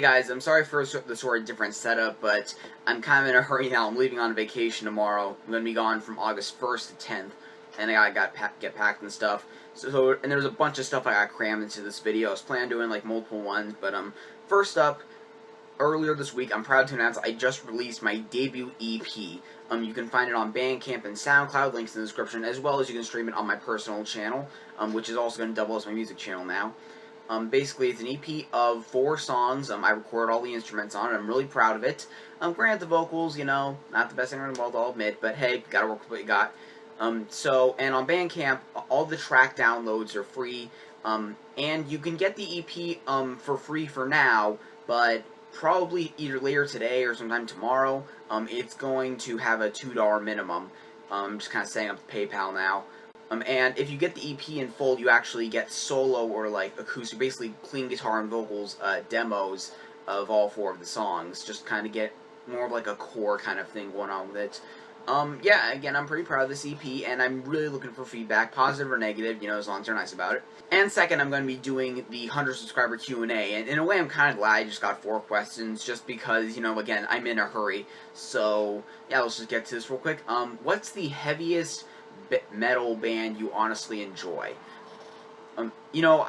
Hey guys, I'm sorry for the sort of different setup, but I'm kind of in a hurry now. I'm leaving on vacation tomorrow. I'm going to be gone from August 1st to 10th, and I got get packed and stuff. And there's a bunch of stuff I got crammed into this video. I was planning on doing like multiple ones, but first up, earlier this week, I'm proud to announce I just released my debut EP. You can find it on Bandcamp and SoundCloud, links in the description, as well as you can stream it on my personal channel, which is also going to double as my music channel now. Basically, it's an EP of 4 songs. I recorded all the instruments on it. I'm really proud of it. Granted, the vocals, you know, not the best singer in the world, I'll admit, but hey, gotta work with what you got. And on Bandcamp, all the track downloads are free, and you can get the EP for free for now, but probably either later today or sometime tomorrow, it's going to have a $2 minimum. I'm just kind of setting up the PayPal now. And if you get the EP in full, you actually get solo or like acoustic, basically clean guitar and vocals demos of all 4 of the songs. Just kind of get more of like a core kind of thing going on with it. Yeah, again, I'm pretty proud of this EP, and I'm really looking for feedback, positive or negative, you know, as long as you're nice about it. And second, I'm going to be doing the 100 subscriber Q&A, and in a way, I'm kind of glad I just got 4 questions, just because, you know, again, I'm in a hurry. So, yeah, let's just get to this real quick. What's the heaviest metal band you honestly enjoy? You know,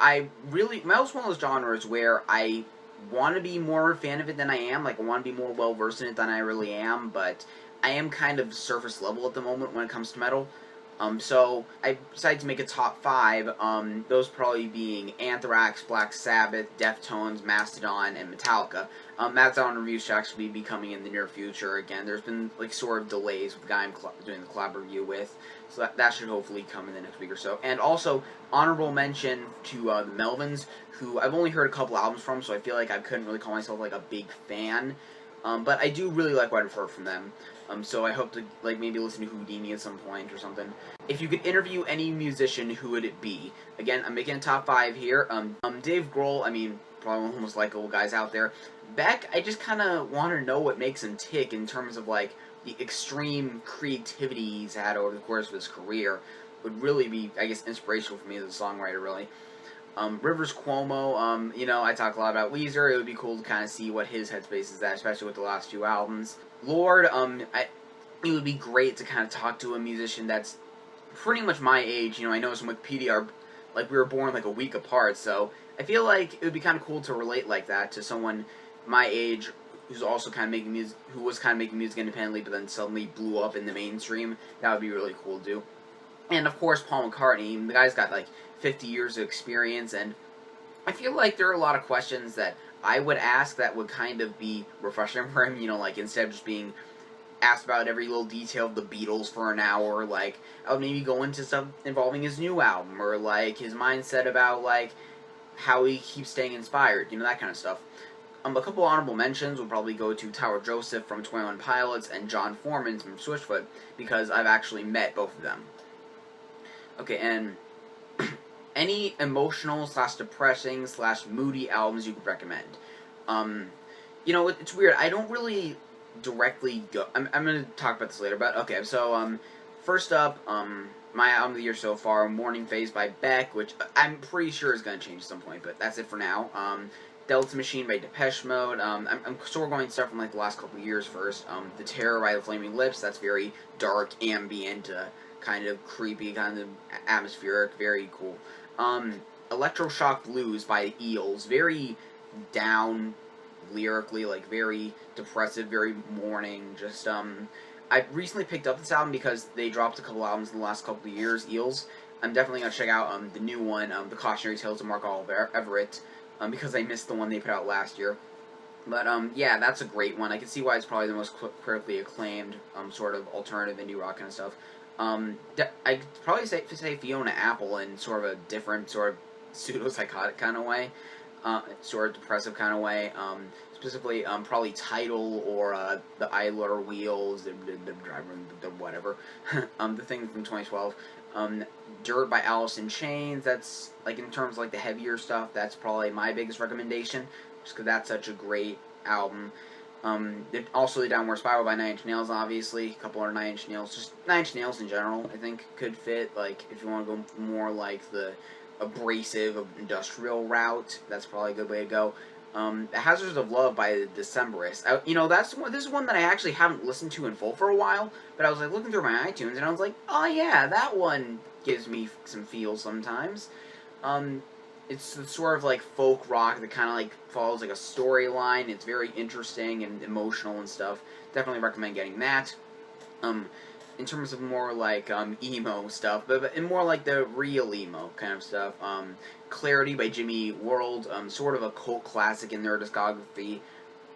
metal's one of those genres where I want to be more a fan of it than I am. Like, I want to be more well-versed in it than I really am, but I am kind of surface level at the moment when it comes to metal. So I decided to make a top 5, those probably being Anthrax, Black Sabbath, Deftones, Mastodon, and Metallica. Mastodon reviews should actually be coming in the near future. Again, there's been like sort of delays with the guy I'm doing the collab review with, so that should hopefully come in the next week or so. And also, honorable mention to the Melvins, who I've only heard a couple albums from, so I feel like I couldn't really call myself like a big fan. But I do really like what I've heard from them. So I hope to like maybe listen to Houdini at some point or something. If you could interview any musician, who would it be? Again, I'm making a top 5 here. Dave Grohl, I mean, probably one of the most likable guys out there. Beck, I just kind of want to know what makes him tick in terms of like the extreme creativity he's had over the course of his career. Would really be, I guess, inspirational for me as a songwriter, really. Rivers Cuomo, you know, I talk a lot about Weezer. It would be cool to kind of see what his headspace is at, especially with the last 2 albums. Lord, it would be great to kind of talk to a musician that's pretty much my age. You know, I know some Wikipedia are, like, we were born like a week apart, so I feel like it would be kind of cool to relate like that to someone my age who's also kind of making music, who was kind of making music independently, but then suddenly blew up in the mainstream. That would be really cool to do. And of course, Paul McCartney. The guy's got like 50 years of experience, and I feel like there are a lot of questions that I would ask that would kind of be refreshing for him, you know, like instead of just being asked about every little detail of the Beatles for an hour, like I would maybe go into stuff involving his new album, or like his mindset about like how he keeps staying inspired, you know, that kind of stuff. A couple honorable mentions would probably go to Tower Joseph from 21 Pilots and John Foreman from Switchfoot, because I've actually met both of them. Okay, and any emotional / depressing / moody albums you could recommend. You know, it's weird. I don't really directly go. I'm going to talk about this later, but okay. So, first up, my album of the year so far, Morning Phase by Beck, which I'm pretty sure is going to change at some point, but that's it for now. Delta Machine by Depeche Mode. I'm sort of going to start from like the last couple of years first. The Terror by the Flaming Lips. That's very dark, ambient, kind of creepy, kind of atmospheric, very cool. Electroshock Blues by the Eels, very down lyrically, like very depressive, very mourning. Just I recently picked up this album because they dropped a couple albums in the last couple of years. Eels. I'm definitely gonna check out the new one, The Cautionary Tales of Mark Oliver Everett, because I missed the one they put out last year. But yeah, that's a great one. I can see why it's probably the most critically acclaimed sort of alternative indie rock kind of stuff. I'd probably say Fiona Apple in sort of a different sort of pseudo-psychotic kind of way, sort of depressive kind of way. Specifically, probably Tidal or the Idler Wheels, the whatever, the thing from 2012. Dirt by Alice in Chains. That's like in terms of like the heavier stuff. That's probably my biggest recommendation, just because that's such a great album. Also the Downward Spiral by 9 Inch Nails, obviously. A couple other 9 Inch Nails. Just 9 Inch Nails in general, I think, could fit. Like, if you want to go more like the abrasive, industrial route, that's probably a good way to go. Hazards of Love by the Decemberists. You know, this is one that I actually haven't listened to in full for a while, but I was like looking through my iTunes and I was like, oh yeah, that one gives me some feels sometimes. It's sort of like folk rock that kind of like follows like a storyline. It's very interesting and emotional and stuff. Definitely recommend getting that. In terms of more like emo stuff, but in more like the real emo kind of stuff. Clarity by Jimmy World, sort of a cult classic in their discography.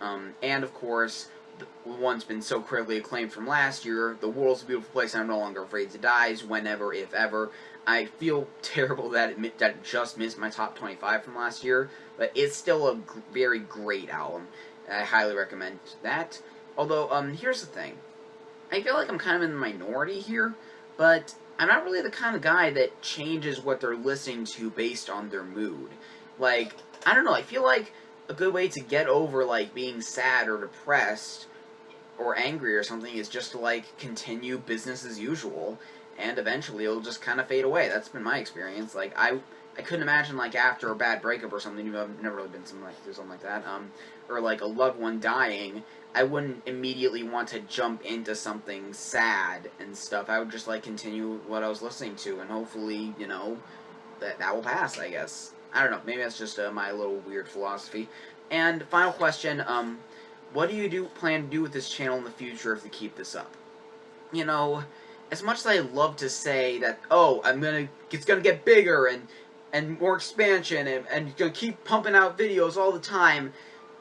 And of course, the one's been so critically acclaimed from last year, The World's a Beautiful Place, I'm No Longer Afraid to Die, Whenever, If Ever. I feel terrible that it just missed my top 25 from last year, but it's still a very great album. I highly recommend that. Although, here's the thing. I feel like I'm kind of in the minority here, but I'm not really the kind of guy that changes what they're listening to based on their mood. Like, I don't know, I feel like a good way to get over, like, being sad or depressed or angry or something is just to, like, continue business as usual, and eventually it'll just kind of fade away. That's been my experience. Like, I couldn't imagine, like, after a bad breakup or something, I've never really been through something like that, or, like, a loved one dying, I wouldn't immediately want to jump into something sad and stuff. I would just, like, continue what I was listening to, and hopefully, you know, that will pass, I guess. I don't know, maybe that's just my little weird philosophy. And final question, what do you plan to do with this channel in the future if you keep this up? You know, as much as I love to say that, oh, it's gonna get bigger and more expansion and gonna keep pumping out videos all the time,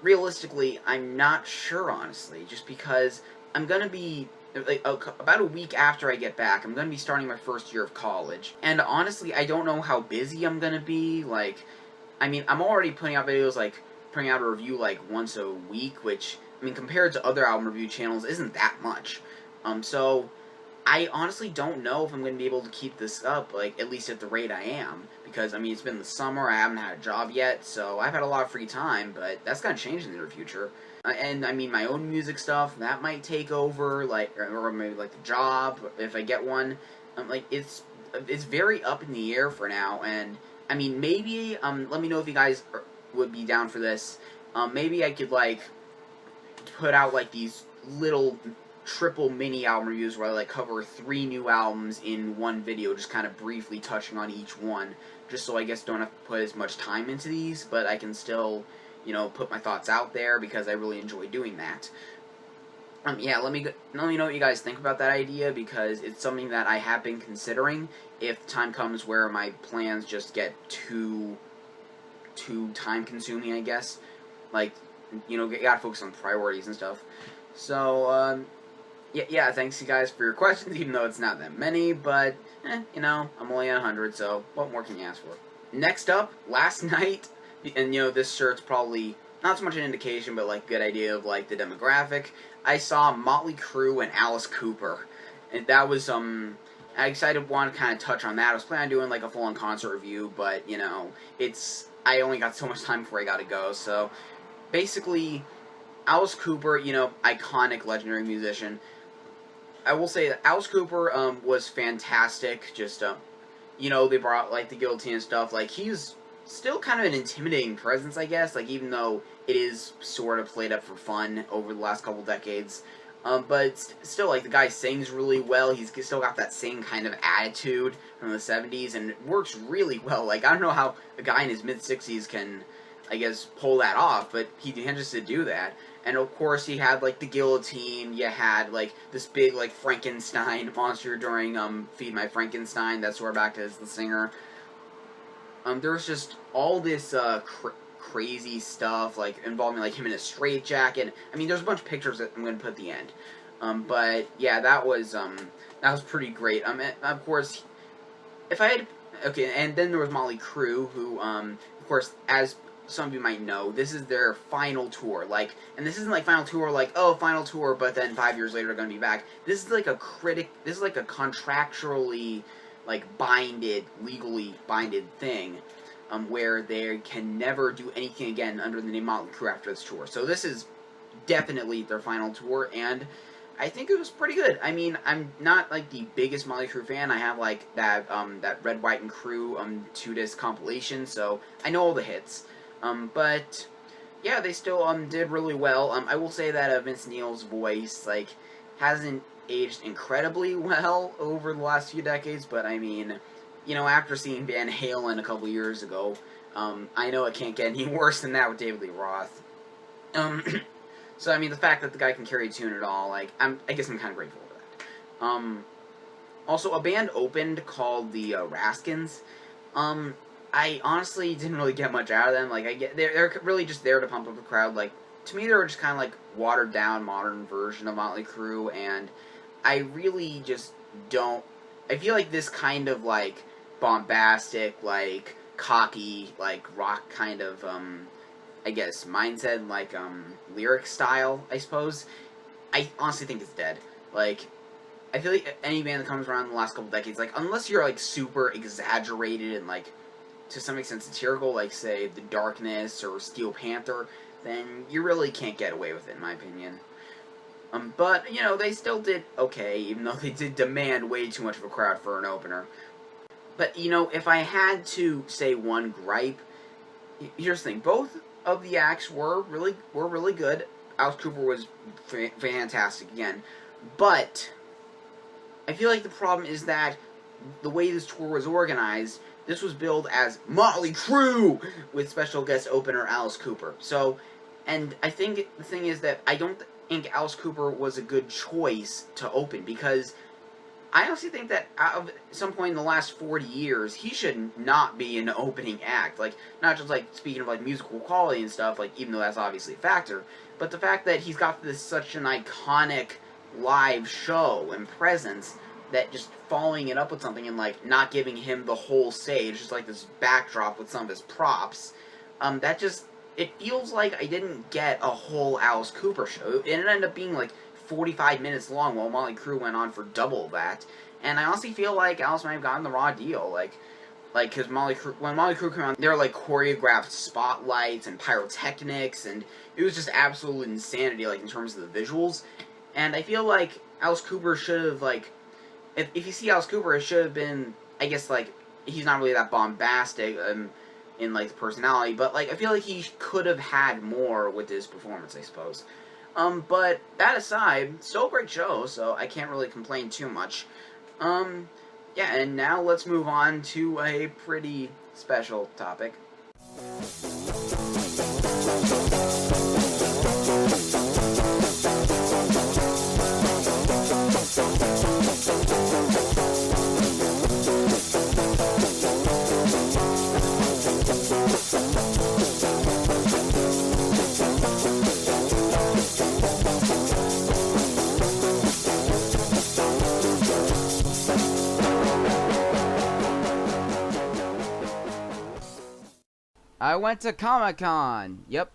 realistically, I'm not sure, honestly, just because I'm gonna be, like, about a week after I get back, I'm gonna be starting my first year of college, and honestly, I don't know how busy I'm gonna be. Like, I mean, I'm already putting out videos, like, putting out a review, like, once a week, which, I mean, compared to other album review channels, isn't that much. So, I honestly don't know if I'm going to be able to keep this up, like, at least at the rate I am. Because, I mean, it's been the summer, I haven't had a job yet, so I've had a lot of free time, but that's going to change in the near future. And, I mean, my own music stuff, that might take over, like, or maybe, like, the job, if I get one. Like, it's very up in the air for now, and, I mean, maybe, let me know if you guys would be down for this. Maybe I could, like, put out, like, these little triple mini album reviews where I, like, cover 3 new albums in one video, just kind of briefly touching on each one, just so I guess don't have to put as much time into these, but I can still, you know, put my thoughts out there because I really enjoy doing that. Yeah, let me know what you guys think about that idea, because it's something that I have been considering if time comes where my plans just get too time-consuming, I guess. Like, you know, you gotta focus on priorities and stuff. So, yeah, thanks you guys for your questions, even though it's not that many, but, you know, I'm only at 100, so what more can you ask for? Next up, last night, and, you know, this shirt's probably not so much an indication, but, like, good idea of, like, the demographic, I saw Motley Crue and Alice Cooper, and that was, I decided to kind of touch on that. I was planning on doing, like, a full-on concert review, but, you know, I only got so much time before I gotta go, so, basically, Alice Cooper, you know, iconic, legendary musician. I will say that Alice Cooper was fantastic. Just, you know, they brought, like, the guillotine and stuff. Like, he's still kind of an intimidating presence, I guess. Like, even though it is sort of played up for fun over the last couple decades. But still, like, the guy sings really well. He's still got that same kind of attitude from the 70s, and it works really well. Like, I don't know how a guy in his mid-60s can, I guess, pull that off, but he manages to do that. And, of course, he had, like, the guillotine, you had, like, this big, like, Frankenstein monster during, Feed My Frankenstein, that's where back as the singer. There was just all this, crazy stuff, like, involving, like, him in a straitjacket. I mean, there's a bunch of pictures that I'm going to put at the end. But, yeah, that was pretty great. Of course, okay, and then there was Motley Crue, who, of course, as some of you might know, this is their final tour, like, and this isn't like final tour, like, oh, final tour, but then 5 years later they're gonna be back. This is like a contractually, like, legally binded thing, where they can never do anything again under the name Motley Crue after this tour. So this is definitely their final tour, and I think it was pretty good. I mean, I'm not, like, the biggest Motley Crue fan. I have, like, that Red, White, and Crue 2-disc compilation, so I know all the hits. But, yeah, they still did really well. I will say that Vince Neil's voice like hasn't aged incredibly well over the last few decades, but I mean, you know, after seeing Van Halen a couple years ago, I know it can't get any worse than that with David Lee Roth. Um, so I mean, the fact that the guy can carry a tune at all, like, I guess I'm kind of grateful for that. Also, a band opened called the Raskins. I honestly didn't really get much out of them. Like, they're really just there to pump up the crowd. Like, to me, they were just kind of like watered down, modern version of Motley Crue, and I really just don't. I feel like this kind of like bombastic, like cocky, like rock kind of, I guess mindset, like lyric style, I suppose. I honestly think it's dead. Like, I feel like any band that comes around in the last couple decades, like, unless you're, like, super exaggerated and, like, to some extent satirical, like, say, The Darkness or Steel Panther, then you really can't get away with it, in my opinion. But, you know, they still did okay, even though they did demand way too much of a crowd for an opener. But, you know, if I had to say one gripe, here's the thing, both of the acts were really good. Alice Cooper was fantastic, again. But I feel like the problem is that the way this tour was organized, this was billed as Motley Crue with special guest opener Alice Cooper. So, and I think the thing is that I don't think Alice Cooper was a good choice to open, because I honestly think that out of some point in the last 40 years, he should not be an opening act. Like, not just, like, speaking of, like, musical quality and stuff, like, even though that's obviously a factor, but the fact that he's got this such an iconic live show and presence that just following it up with something and, like, not giving him the whole stage, just like this backdrop with some of his props, that just, it feels like I didn't get a whole Alice Cooper show. It ended up being, like, 45 minutes long, while Motley Crue went on for double that, and I honestly feel like Alice might have gotten the raw deal, like, because when Motley Crue came on, there were, like, choreographed spotlights and pyrotechnics, and it was just absolute insanity, like, in terms of the visuals, and I feel like Alice Cooper should have, like, if you see Alice Cooper, it should have been, I guess, like, he's not really that bombastic, in, like, the personality, but, like, I feel like he could have had more with his performance, I suppose. But that aside, still a great show, so I can't really complain too much. Yeah, and now let's move on to a pretty special topic. I went to Comic-Con. Yep,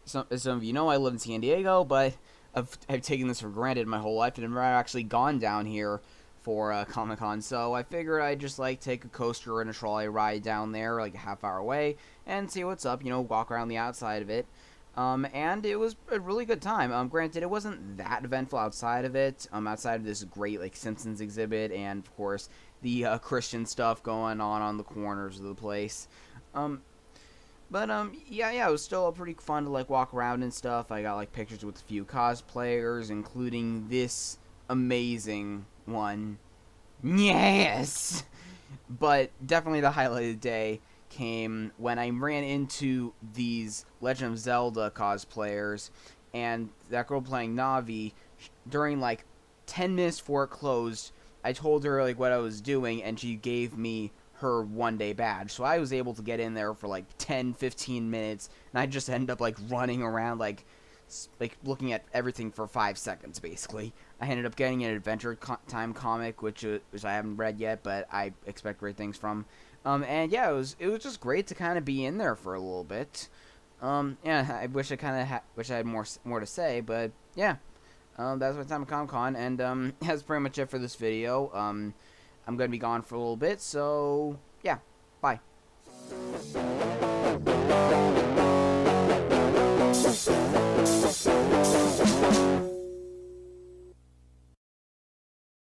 some of you know I live in San Diego, but I've taken this for granted my whole life and I've never actually gone down here for Comic-Con. So I figured I'd just, like, take a coaster and a trolley ride down there, like, a half hour away, and see what's up, you know, walk around the outside of it. And it was a really good time. Granted, it wasn't that eventful outside of it, outside of this great, like, Simpsons exhibit, and, of course, the Christian stuff going on the corners of the place. But, yeah, it was still pretty fun to, like, walk around and stuff. I got, like, pictures with a few cosplayers, including this amazing one. Yes! But definitely the highlight of the day came when I ran into these Legend of Zelda cosplayers, and that girl playing Navi, during, like, 10 minutes before it closed, I told her, like, what I was doing, and she gave me her one-day badge. So I was able to get in there for, like, 10-15 minutes, and I just ended up, like, running around, like looking at everything for 5 seconds, basically. I ended up getting an Adventure Time comic, which I haven't read yet, but I expect great things from. And yeah, it was just great to kind of be in there for a little bit. Yeah, I wish I had more to say, but yeah. That's my time at Comic-Con, and that's pretty much it for this video. I'm gonna be gone for a little bit, so yeah, bye.